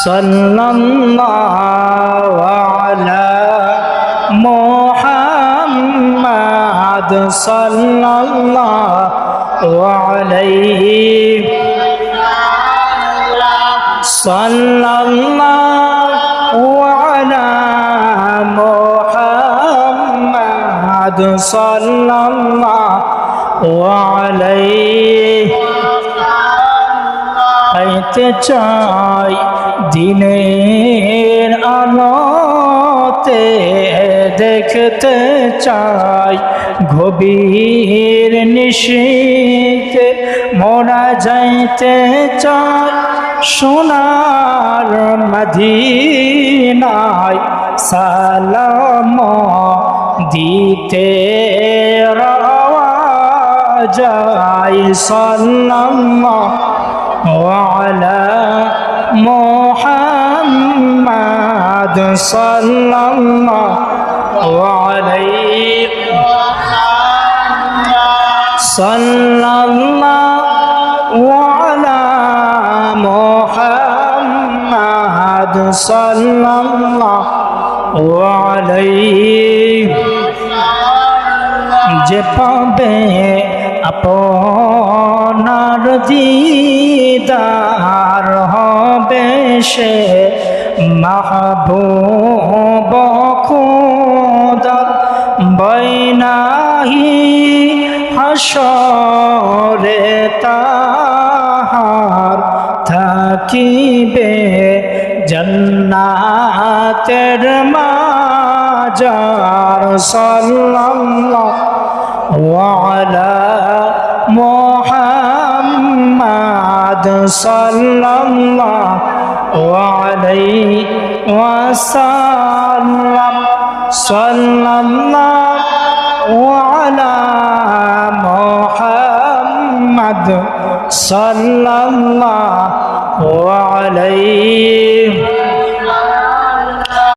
সাল্লাল্লাহু আলা মুহাম্মাদ সাল্লাল্লাহু আলাইহি সাল্লাল্লাহু আলা মুহাম্মাদ সাল্লাল্লাহু আলাইহি পাইতে চাই দিনের আলোতে, দেখতে চাই গভীর নিশীথে, মোরা যাইতে চাই সোনার মদিনায়, সালাম দিতে রওয়া যাই সাল্লাল্লাহু আলা মুহাম্মাদ সাল্লাল্লাহু আলাইহি সাল্লাল্লাহু আলা মুহাম্মাদ সাল্লাল্লাহু আলাইহি যে পাবে আপনার দিদার, হবে সে মাহবুব খোদার, বৈনাহি হাসরে তাহার থাকিবে জান্নাতের মাজার সাল্লাল্লাহু আলা মুহাম্মাদ সাল্লাল্লাহু আলাইহি ওয়াসাল্লাম সাল্লাল্লাহু আলা মুহাম্মাদ সাল্লাল্লাহু আলাইহি